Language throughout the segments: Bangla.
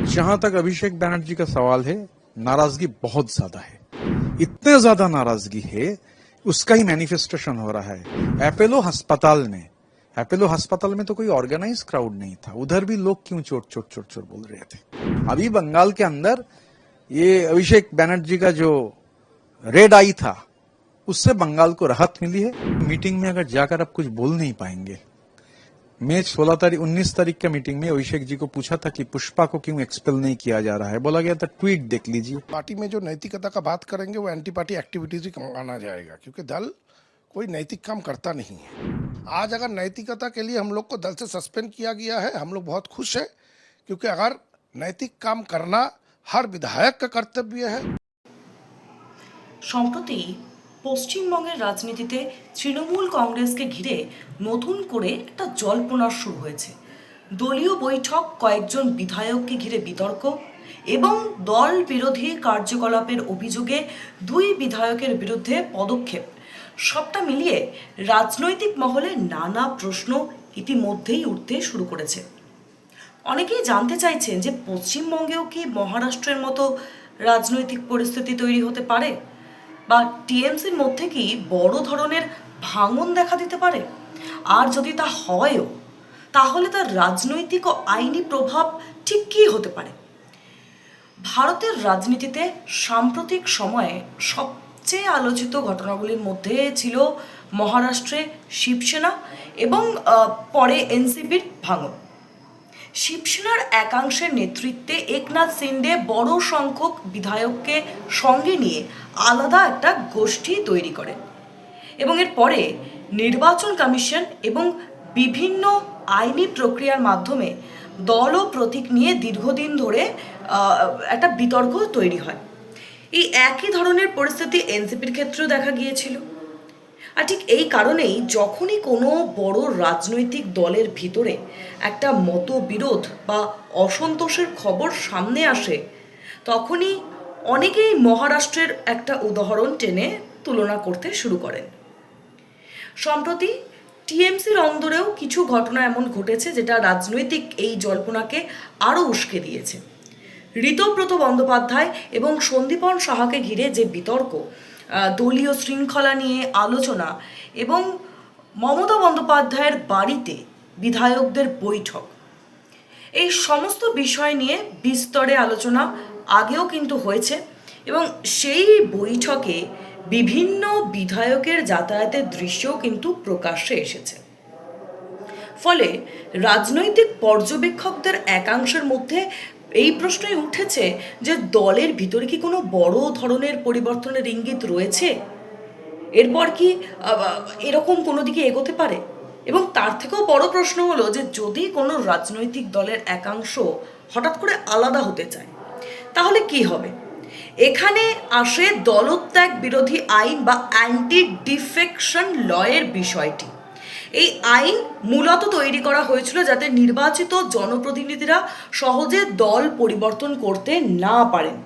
जहां तक अभिषेक बैनर्जी का सवाल है, नाराजगी बहुत ज्यादा है। इतने ज्यादा नाराजगी है, उसका ही मैनिफेस्टेशन हो रहा है। अपोलो अस्पताल में तो कोई ऑर्गेनाइज क्राउड नहीं था, उधर भी लोग क्यों चोट चोट चोट चोट बोल रहे थे। अभी बंगाल के अंदर ये अभिषेक बैनर्जी का जो रेड आई था, उससे बंगाल को राहत मिली है। मीटिंग में अगर जाकर आप कुछ बोल नहीं पाएंगे। मैं 19 तारीख का मीटिंग में अभिषेक जी को पूछा था कि पुष्पा को क्यों एक्सपेल नहीं किया जा रहा है, बोला गया था ट्वीट देख लीजिए। पार्टी में जो नैतिकता का बात करेंगे वो एंटी पार्टी एक्टिविटीज ही माना जाएगा, क्योंकि दल कोई नैतिक काम करता नहीं है। आज अगर नैतिकता के लिए हम लोग को दल से सस्पेंड किया गया है, हम लोग बहुत खुश हैं, क्योंकि अगर नैतिक काम करना हर विधायक का कर्तव्य है। সম্প্রতি পশ্চিমবঙ্গের রাজনীতিতে তৃণমূল কংগ্রেসকে ঘিরে নতুন করে একটা জল্পনা শুরু হয়েছে। দলীয় বৈঠক, কয়েকজন বিধায়ককে ঘিরে বিতর্ক এবং দল বিরোধী কার্যকলাপের অভিযোগে 2 বিধায়কের বিরুদ্ধে পদক্ষেপ, সবটা মিলিয়ে রাজনৈতিক মহলে নানা প্রশ্ন ইতিমধ্যেই উঠতে শুরু করেছে। অনেকেই জানতে চাইছেন যে পশ্চিমবঙ্গেও কি মহারাষ্ট্রের মতো রাজনৈতিক পরিস্থিতি তৈরি হতে পারে, বা টিএমসির মধ্যে কি বড় ধরনের ভাঙন দেখা দিতে পারে। আর যদি তা হয়ও, তাহলে তার রাজনৈতিক ও আইনি প্রভাব ঠিক কী হতে পারে। ভারতের রাজনীতিতে সাম্প্রতিক সময়ে সবচেয়ে আলোচিত ঘটনাগুলির মধ্যে ছিল মহারাষ্ট্রে শিবসেনা এবং পরে এনসিপির ভাঙন। শিবসেনার একাংশের নেতৃত্বে একনাথ শিন্ডে বড় সংখ্যক বিধায়ককে সঙ্গে নিয়ে আলাদা একটা গোষ্ঠী তৈরি করেন এবং এর পরে নির্বাচন কমিশন এবং বিভিন্ন আইনি প্রক্রিয়ার মাধ্যমে দল ও প্রতীক নিয়ে দীর্ঘদিন ধরে একটা বিতর্ক তৈরি হয়। এই একই ধরনের পরিস্থিতি এনসিপির ক্ষেত্রেও দেখা গিয়েছিল। আর ঠিক এই কারণেই যখনই কোনো বড় রাজনৈতিক দলের ভিতরে একটা মতবিরোধ বা অসন্তোষের খবর সামনে আসে, তখনই অনেকেই মহারাষ্ট্রের একটা উদাহরণ টেনে তুলনা করতে শুরু করেন। সম্প্রতি টিএমসির অন্দরেও কিছু ঘটনা এমন ঘটেছে যেটা রাজনৈতিক এই জল্পনাকে আরও উস্কে দিয়েছে। ঋতব্রত বন্দ্যোপাধ্যায় এবং সন্দীপন সাহাকে ঘিরে যে বিতর্ক, দলীয় শৃঙ্খলা নিয়ে আলোচনা এবং মমতা বন্দ্যোপাধ্যায়ের বাড়িতে বিধায়কদের বৈঠক, এই সমস্ত বিষয় নিয়ে বিস্তরে আলোচনা আগেও কিন্তু হয়েছে এবং সেই বৈঠকে বিভিন্ন বিধায়কের যাতায়াতের দৃশ্যও কিন্তু প্রকাশ্যে এসেছে। ফলে রাজনৈতিক পর্যবেক্ষকদের একাংশের মধ্যে এই প্রশ্নই উঠেছে যে দলের ভিতরে কি কোনো বড় ধরনের পরিবর্তনের ইঙ্গিত রয়েছে, এরপর কি এরকম কোনো দিকে এগোতে পারে। এবং তার থেকেও বড় প্রশ্ন হলো যে যদি কোনো রাজনৈতিক দলের একাংশ হঠাৎ করে আলাদা হতে চায়, তাহলে কি হবে। এখানে আসে দলত্যাগ বিরোধী আইন বা অ্যান্টি ডিফেকশন লয়ের বিষয়টি। এই আইন মূলত তৈরি করা হয়েছিল যাতে নির্বাচিত জনপ্রতিনিধিরা সহজে দল পরিবর্তন করতে না পারেন।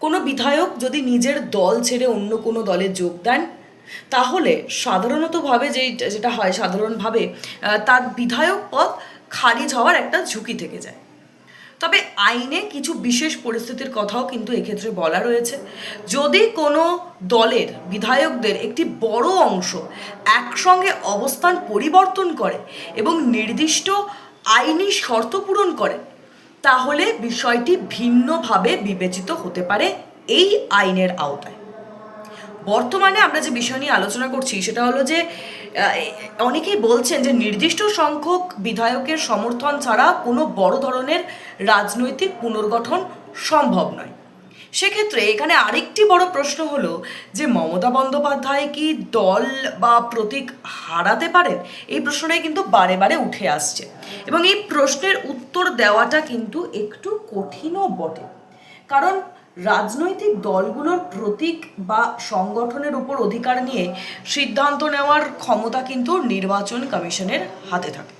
কোনো বিধায়ক যদি নিজের দল ছেড়ে অন্য কোনো দলে যোগ দেন, তাহলে সাধারণতভাবে যেটা হয়, সাধারণভাবে তার বিধায়ক পদ খারিজ হওয়ার একটা ঝুঁকি থেকে যায়। তবে আইনে কিছু বিশেষ পরিস্থিতির কথাও কিন্তু এক্ষেত্রে বলা রয়েছে। যদি কোনো দলের বিধায়কদের একটি বড় অংশ একসঙ্গে অবস্থান পরিবর্তন করে এবং নির্দিষ্ট আইনি শর্ত পূরণ করে, তাহলে বিষয়টি ভিন্নভাবে বিবেচিত হতে পারে এই আইনের আওতায়। বর্তমানে আমরা যে বিষয় নিয়ে আলোচনা করছি সেটা হলো যে অনেকেই বলছেন যে নির্দিষ্ট সংখ্যক বিধায়কের সমর্থন ছাড়া কোনো বড় ধরনের রাজনৈতিক পুনর্গঠন সম্ভব নয়। সেক্ষেত্রে এখানে আরেকটি বড় প্রশ্ন হলো যে মমতা বন্দ্যোপাধ্যায় কি দল বা প্রতীক হারাতে পারেন। এই প্রশ্নটাই কিন্তু বারে বারে উঠে আসছে এবং এই প্রশ্নের উত্তর দেওয়াটা কিন্তু একটু কঠিনও বটে, কারণ রাজনৈতিক দলগুলোর প্রতীক বা সংগঠনের উপর অধিকার নিয়ে সিদ্ধান্ত নেওয়ার ক্ষমতা কিন্তু নির্বাচন কমিশনের হাতে থাকে।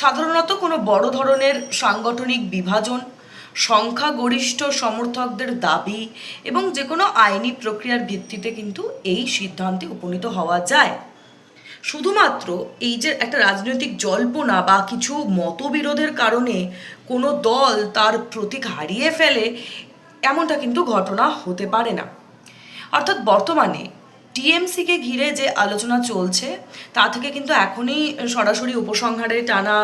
সাধারণত কোনো বড় ধরনের সাংগঠনিক বিভাজন, সংখ্যাগরিষ্ঠ সমর্থকদের দাবি এবং যে কোনো আইনি প্রক্রিয়ার ভিত্তিতে কিন্তু এই সিদ্ধান্তে উপনীত হওয়া যায়। শুধুমাত্র এই যে একটা রাজনৈতিক জল্পনা বা কিছু মতবিরোধের কারণে কোনো দল তার প্রতীক হারিয়ে ফেলে, এমনটা কিন্তু ঘটনা হতে পারে না। অর্থাৎ বর্তমানে টিএমসিকে ঘিরে যে আলোচনা চলছে তা থেকে কিন্তু এখনই সরাসরি উপসংহারে টানা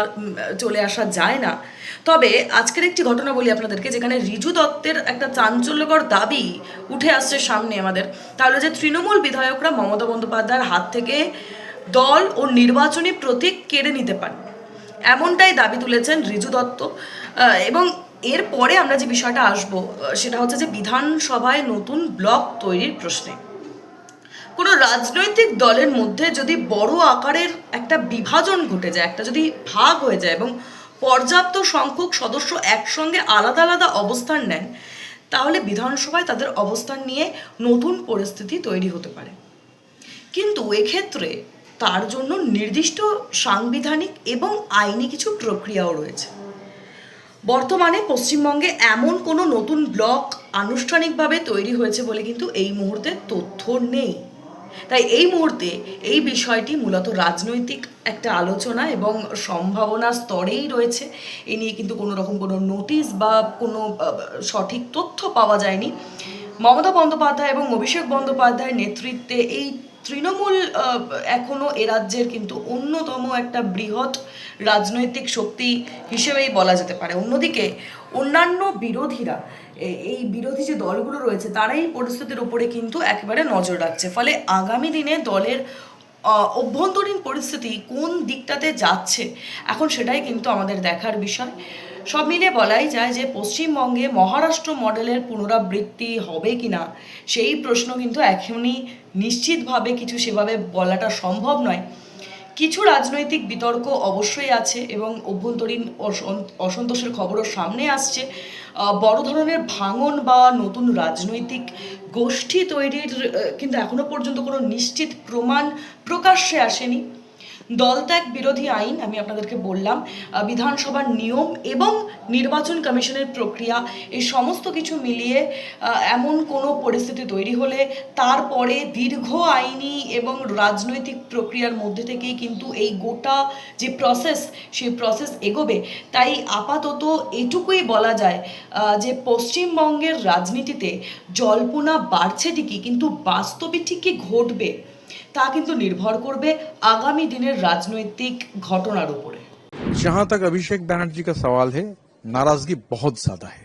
চলে আসা যায় না। তবে আজকের একটি ঘটনা বলি আপনাদেরকে, যেখানে রিজু দত্তের একটা চাঞ্চল্যকর দাবি উঠে আসছে সামনে আমাদের। তাহলে যে তৃণমূল বিধায়করা মমতা বন্দ্যোপাধ্যায়ের হাত থেকে দল ও নির্বাচনী প্রতীক কেড়ে নিতে পারে, এমনটাই দাবি তুলেছেন রিজু দত্ত। এবং এরপরে আমরা যে বিষয়টা আসবো সেটা হচ্ছে যে বিধানসভায় নতুন ব্লক তৈরির প্রশ্নে কোনো রাজনৈতিক দলের মধ্যে যদি বড় আকারের একটা বিভাজন ঘটে যায়, একটা যদি ভাগ হয়ে যায় এবং পর্যাপ্ত সংখ্যক সদস্য একসঙ্গে আলাদা আলাদা অবস্থান নেন, তাহলে বিধানসভায় তাদের অবস্থান নিয়ে নতুন পরিস্থিতি তৈরি হতে পারে। কিন্তু এক্ষেত্রে তার জন্য নির্দিষ্ট সাংবিধানিক এবং আইনি কিছু প্রক্রিয়াও রয়েছে। বর্তমানে পশ্চিমবঙ্গে এমন কোনো নতুন ব্লক আনুষ্ঠানিকভাবে তৈরি হয়েছে বলে কিন্তু এই মুহূর্তে তথ্য নেই। তাই এই মুহূর্তে এই বিষয়টি মূলত রাজনৈতিক একটা আলোচনা এবং সম্ভাবনার স্তরেই রয়েছে। এ নিয়ে কিন্তু কোনো রকম কোনো নোটিশ বা কোনো সঠিক তথ্য পাওয়া যায়নি। মমতা বন্দ্যোপাধ্যায় এবং অভিষেক বন্দ্যোপাধ্যায়ের নেতৃত্বে এই তৃণমূল এখনো এ রাজ্যের কিন্তু অন্যতম একটা বৃহৎ রাজনৈতিক শক্তি হিসেবেই বলা যেতে পারে। অন্যদিকে অন্যান্য বিরোধীরা, এই বিরোধী যে দলগুলো রয়েছে, তারা এই পরিস্থিতির উপরে কিন্তু একেবারে নজর রাখছে। ফলে আগামী দিনে দলের অভ্যন্তরীণ পরিস্থিতি কোন দিকটাতে যাচ্ছে এখন সেটাই কিন্তু আমাদের দেখার বিষয়। সব মিলে বলাই যায় যে পশ্চিমবঙ্গে মহারাষ্ট্র মডেলের পুনরাবৃত্তি হবে কিনা সেই প্রশ্ন কিন্তু এখনই নিশ্চিতভাবে কিছু সেভাবে বলাটা সম্ভব নয়। কিছু রাজনৈতিক বিতর্ক অবশ্যই আছে এবং অভ্যন্তরীণ অসন্তোষের খবরও সামনে আসছে। বড় ধরনের ভাঙন বা নতুন রাজনৈতিক গোষ্ঠী তৈরির কিন্তু এখনো পর্যন্ত কোনো নিশ্চিত প্রমাণ প্রকাশ্যে আসেনি। দলত্যাগ বিরোধী আইন আমি আপনাদেরকে বললাম, বিধানসভার নিয়ম এবং নির্বাচন কমিশনের প্রক্রিয়া, এই সমস্ত কিছু মিলিয়ে এমন কোনো পরিস্থিতি তৈরি হলে তারপরে দীর্ঘ আইনি এবং রাজনৈতিক প্রক্রিয়ার মধ্যে থেকেই কিন্তু এই গোটা যে প্রসেস সেই প্রসেস এগোবে। তাই আপাতত এটুকুই বলা যায় যে পশ্চিমবঙ্গের রাজনীতিতে জল্পনা বাড়ছে ঠিকই, কিন্তু বাস্তবে ঠিক কি ঘটবে তা কিন্তু নির্ভর করবে আগামী দিনের রাজনৈতিক ঘটনার উপরে। जहां तक अभिषेक बैनर्जी का सवाल है, नाराजगी बहुत ज्यादा है।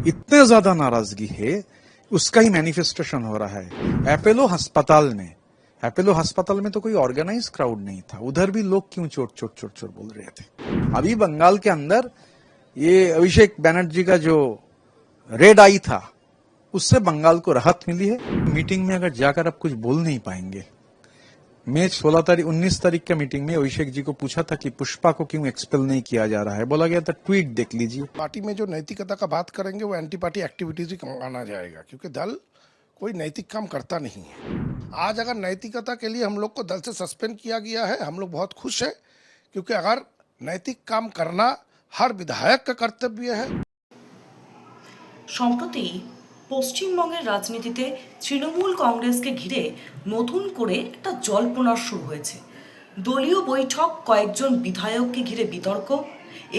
इतने ज्यादा नाराजगी है, उसका ही मैनिफेस्टेशन हो रहा है। एपोलो अस्पताल में तो कोई ऑर्गेनाइज क्राउड नहीं था, उधर भी लोग क्यों चोट चोट चोट चोट बोल रहे थे। अभी बंगाल के अंदर ये अभिषेक बैनर्जी का जो रेड आई था, उससे बंगाल को राहत मिली है। मीटिंग में अगर जाकर आप कुछ बोल नहीं पाएंगे, मैं 19 तारीख का मीटिंग में अभिषेक जी को पूछा था कि पुष्पा को क्यों एक्सपेल नहीं किया जा रहा है, बोला गया था ट्वीट देख लीजिए। पार्टी में जो नैतिकता का बात करेंगे वो एंटी पार्टी एक्टिविटीज ही आना जाएगा, क्योंकि दल कोई नैतिक काम करता नहीं है। आज अगर नैतिकता के लिए हम लोग को दल से सस्पेंड किया गया है, हम लोग बहुत खुश है, क्योंकि अगर नैतिक काम करना हर विधायक का कर्तव्य है। সম্প্রতি পশ্চিমবঙ্গের রাজনীতিতে তৃণমূল কংগ্রেসকে ঘিরে নতুন করে একটা জল্পনা শুরু হয়েছে। দলীয় বৈঠক, কয়েকজন বিধায়ককে ঘিরে বিতর্ক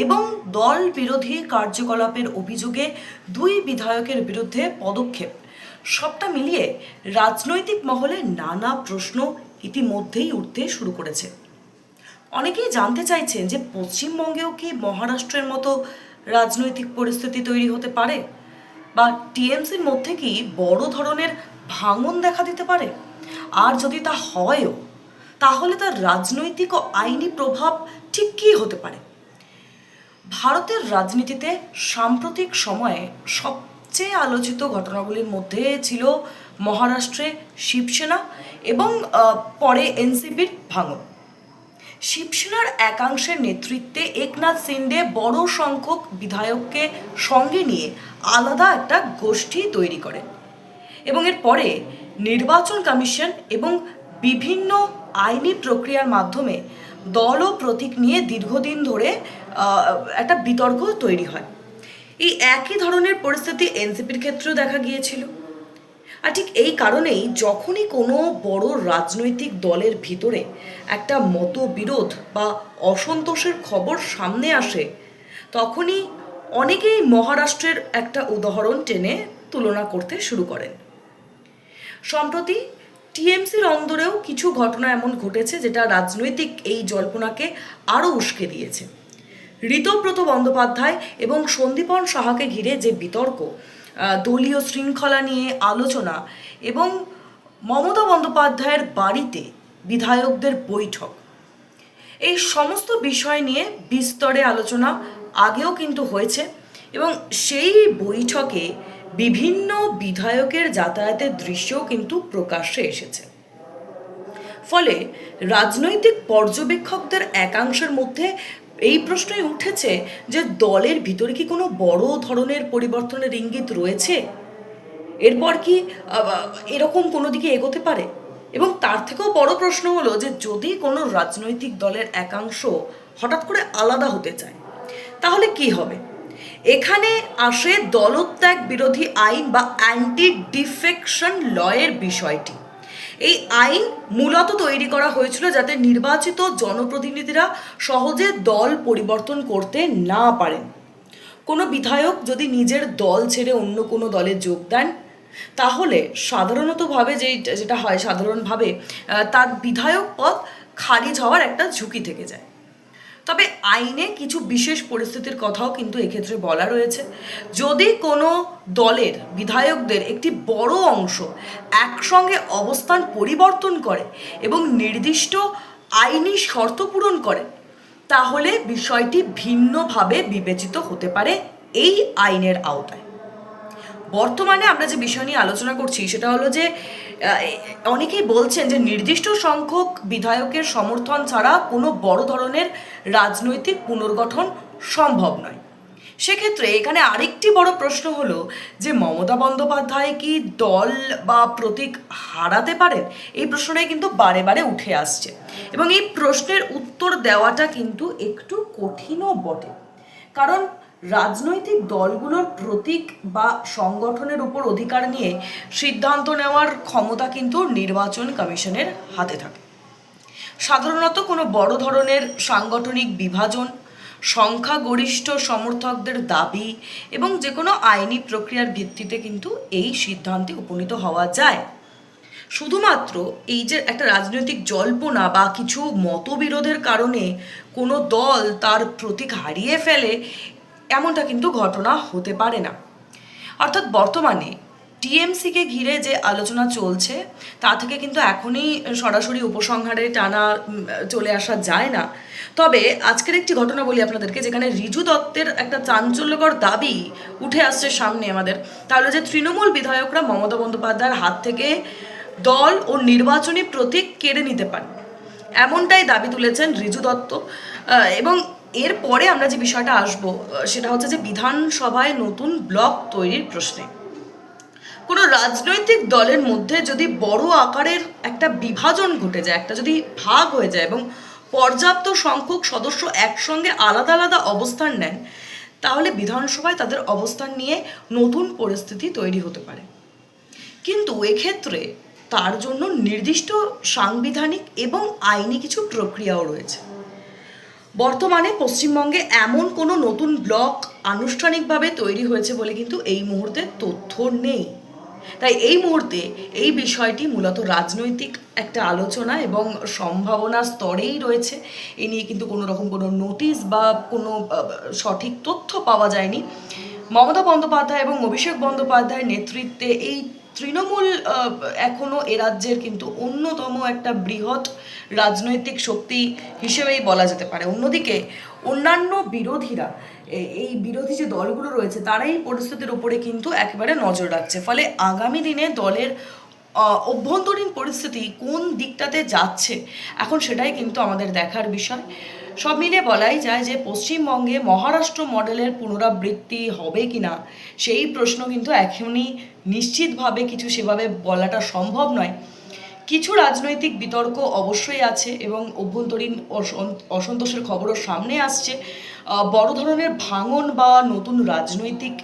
এবং দল বিরোধী কার্যকলাপের অভিযোগে 2 বিধায়কের বিরুদ্ধে পদক্ষেপ, সবটা মিলিয়ে রাজনৈতিক মহলে নানা প্রশ্ন ইতিমধ্যেই উঠতে শুরু করেছে। অনেকেই জানতে চাইছেন যে পশ্চিমবঙ্গেও কি মহারাষ্ট্রের মতো রাজনৈতিক পরিস্থিতি তৈরি হতে পারে, বা টিএমসির মধ্যে কি বড় ধরনের ভাঙন দেখা দিতে পারে। আর যদি তা হয়ও, তাহলে তার রাজনৈতিক ও আইনি প্রভাব ঠিক কী হতে পারে। ভারতের রাজনীতিতে সাম্প্রতিক সময়ে সবচেয়ে আলোচিত ঘটনাগুলির মধ্যে ছিল মহারাষ্ট্রে শিবসেনা এবং পরে এনসিপির ভাঙন। শিবসেনার একাংশের নেতৃত্বে একনাথ শিন্ডে বড় সংখ্যক বিধায়ককে সঙ্গে নিয়ে আলাদা একটা গোষ্ঠী তৈরি করেন এবং এর পরে নির্বাচন কমিশন এবং বিভিন্ন আইনি প্রক্রিয়ার মাধ্যমে দল ও প্রতীক নিয়ে দীর্ঘদিন ধরে একটা বিতর্ক তৈরি হয়। এই একই ধরনের পরিস্থিতি এনসিপির ক্ষেত্রেও দেখা গিয়েছিল। আর ঠিক এই কারণেই যখনই কোনো বড় রাজনৈতিক দলের ভিতরে একটা মতবিরোধ বা অসন্তোষের খবর সামনে আসে, তখনই অনেকেই মহারাষ্ট্রের একটা উদাহরণ টেনে তুলনা করতে শুরু করেন। সম্প্রতি টিএমসির অন্দরেও কিছু ঘটনা এমন ঘটেছে যেটা রাজনৈতিক এই জল্পনাকে আরও উস্কে দিয়েছে। ঋতব্রত বন্দ্যোপাধ্যায় এবং সন্দীপন সাহাকে ঘিরে যে বিতর্ক, দলীয় শৃঙ্খলা নিয়ে আলোচনা এবং মমতা বন্দ্যোপাধ্যায়ের বাড়িতে বিধায়কদের বৈঠক, এই সমস্ত বিষয় নিয়ে বিস্তরে আলোচনা আগেও কিন্তু হয়েছে এবং সেই বৈঠকে বিভিন্ন বিধায়কের যাতায়াতের দৃশ্যও কিন্তু প্রকাশ্যে এসেছে। ফলে রাজনৈতিক পর্যবেক্ষকদের একাংশের মধ্যে এই প্রশ্নই উঠেছে যে দলের ভিতরে কি কোনো বড় ধরনের পরিবর্তনের ইঙ্গিত রয়েছে? এরপর কি এরকম কোনো দিকে এগোতে পারে? এবং তার থেকেও বড় প্রশ্ন হলো যে যদি কোনো রাজনৈতিক দলের একাংশ হঠাৎ করে আলাদা হতে চায়, তাহলে কি হবে? এখানে আসে দলত্যাগ বিরোধী আইন বা অ্যান্টি ডিফেকশন লয়ের বিষয়টি। এই আইন মূলত তৈরি করা হয়েছিল যাতে নির্বাচিত জনপ্রতিনিধিরা সহজে দল পরিবর্তন করতে না পারেন। কোনো বিধায়ক যদি নিজের দল ছেড়ে অন্য কোনো দলে যোগ দেন, তাহলে সাধারণতভাবে যেটা হয় সাধারণভাবে তার বিধায়ক পদ খারিজ হওয়ার একটা ঝুঁকি থেকে যায়। তবে আইনে কিছু বিশেষ পরিস্থিতির কথাও কিন্তু এক্ষেত্রে বলা রয়েছে। যদি কোনো দলের বিধায়কদের একটি বড় অংশ একসঙ্গে অবস্থান পরিবর্তন করে এবং নির্দিষ্ট আইনি শর্ত পূরণ করে, তাহলে বিষয়টি ভিন্নভাবে বিবেচিত হতে পারে এই আইনের আওতায়। বর্তমানে আমরা যে বিষয় নিয়ে আলোচনা করছি সেটা হলো যে অনেকেই বলছেন যে নির্দিষ্ট সংখ্যক বিধায়কের সমর্থন ছাড়া কোনো বড় ধরনের রাজনৈতিক পুনর্গঠন সম্ভব নয়। সেক্ষেত্রে এখানে আরেকটি বড় প্রশ্ন হলো যে মমতা বন্দ্যোপাধ্যায় কি দল বা প্রতীক হারাতে পারেন? এই প্রশ্নটাই কিন্তু বারে বারে উঠে আসছে এবং এই প্রশ্নের উত্তর দেওয়াটা কিন্তু একটু কঠিনও বটে, কারণ রাজনৈতিক দলগুলোর প্রতীক বা সংগঠনের উপর অধিকার নিয়ে সিদ্ধান্ত নেওয়ার ক্ষমতা কিন্তু নির্বাচন কমিশনের হাতে থাকে। সাধারণত কোনো বড় ধরনের সাংগঠনিক বিভাজন, সংখ্যাগরিষ্ঠ সমর্থকদের দাবি এবং যে কোনো আইনি প্রক্রিয়ার ভিত্তিতে কিন্তু এই সিদ্ধান্তে উপনীত হওয়া যায়। শুধুমাত্র এই যে একটা রাজনৈতিক জল্পনা বা কিছু মতবিরোধের কারণে কোনো দল তার প্রতীক হারিয়ে ফেলে, এমনটা কিন্তু ঘটনা হতে পারে না। অর্থাৎ বর্তমানে টিএমসিকে ঘিরে যে আলোচনা চলছে তা থেকে কিন্তু এখনই সরাসরি উপসংহারে টানা চলে আসা যায় না। তবে আজকের একটি ঘটনা বলি আপনাদেরকে, যেখানে ঋজু দত্তের একটা চাঞ্চল্যকর দাবি উঠে আসছে সামনে আমাদের, তাহলে যে তৃণমূল বিধায়করা মমতা বন্দ্যোপাধ্যায়ের হাত থেকে দল ও নির্বাচনী প্রতীক কেড়ে নিতে পারে, এমনটাই দাবি তুলেছেন ঋজু দত্ত। এবং এরপরে আমরা যে বিষয়টা আসবো সেটা হচ্ছে যে বিধানসভায় নতুন ব্লক তৈরির প্রশ্নে কোনো রাজনৈতিক দলের মধ্যে যদি বড় আকারের একটা বিভাজন ঘটে যায়, একটা যদি ভাগ হয়ে যায় এবং পর্যাপ্ত সংখ্যক সদস্য একসঙ্গে আলাদা আলাদা অবস্থান নেন, তাহলে বিধানসভায় তাদের অবস্থান নিয়ে নতুন পরিস্থিতি তৈরি হতে পারে। কিন্তু এক্ষেত্রে তার জন্য নির্দিষ্ট সাংবিধানিক এবং আইনি কিছু প্রক্রিয়াও রয়েছে। বর্তমানে পশ্চিমবঙ্গে এমন কোনো নতুন ব্লক আনুষ্ঠানিকভাবে তৈরি হয়েছে বলে কিন্তু এই মুহূর্তে তথ্য নেই। তাই এই মুহূর্তে এই বিষয়টি মূলত রাজনৈতিক একটা আলোচনা এবং সম্ভাবনার স্তরেই রয়েছে। এ নিয়ে কিন্তু কোনো রকম কোনো নোটিশ বা কোনো সঠিক তথ্য পাওয়া যায়নি। মমতা বন্দ্যোপাধ্যায় এবং অভিষেক বন্দ্যোপাধ্যায়ের নেতৃত্বে এই তৃণমূল এখনও এ রাজ্যের কিন্তু অন্যতম একটা বৃহৎ রাজনৈতিক শক্তি হিসেবেই বলা যেতে পারে। অন্যদিকে অন্যান্য বিরোধীরা, এই বিরোধী যে দলগুলো রয়েছে, তারা এই পরিস্থিতির উপরে কিন্তু একেবারে নজর রাখছে। ফলে আগামী দিনে দলের অভ্যন্তরীণ পরিস্থিতি কোন দিকটাতে যাচ্ছে এখন সেটাই কিন্তু আমাদের দেখার বিষয়। সব মিলিয়ে বলাই যায় যে পশ্চিমবঙ্গে মহারাষ্ট্র মডেলের পুনরাবৃত্তি হবে কিনা সেই প্রশ্ন কিন্তু এখনই নিশ্চিতভাবে কিছু সেভাবে বলাটা সম্ভব নয়। কিছু রাজনৈতিক বিতর্ক অবশ্যই আছে এবং অভ্যন্তরীণ অসন্তোষের খবরও সামনে আসছে। বড় ধরনের ভাঙন বা নতুন রাজনৈতিক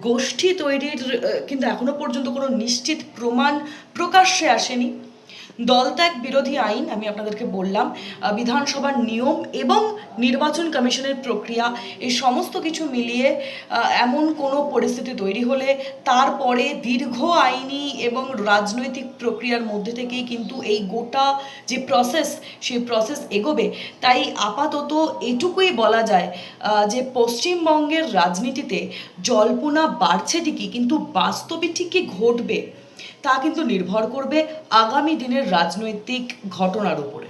গোষ্ঠী তৈরির কিন্তু এখনো পর্যন্ত কোনো নিশ্চিত প্রমাণ প্রকাশ্যে আসেনি। দলত্যাগ বিরোধী আইন আমি আপনাদেরকে বললাম, বিধানসভার নিয়ম এবং নির্বাচন কমিশনের প্রক্রিয়া, এই সমস্ত কিছু মিলিয়ে এমন কোনো পরিস্থিতি তৈরি হলে তারপরে দীর্ঘ আইনি এবং রাজনৈতিক প্রক্রিয়ার মধ্যে থেকেই কিন্তু এই গোটা যে প্রসেস, সেই প্রসেস এগোবে। তাই আপাতত এটুকুই বলা যায় যে পশ্চিমবঙ্গের রাজনীতিতে জল্পনা বাড়ছে ঠিকই, কিন্তু বাস্তবে ঠিক কী ঘটবে তা কিন্তু নির্ভর করবে আগামী দিনের রাজনৈতিক ঘটনার উপরে।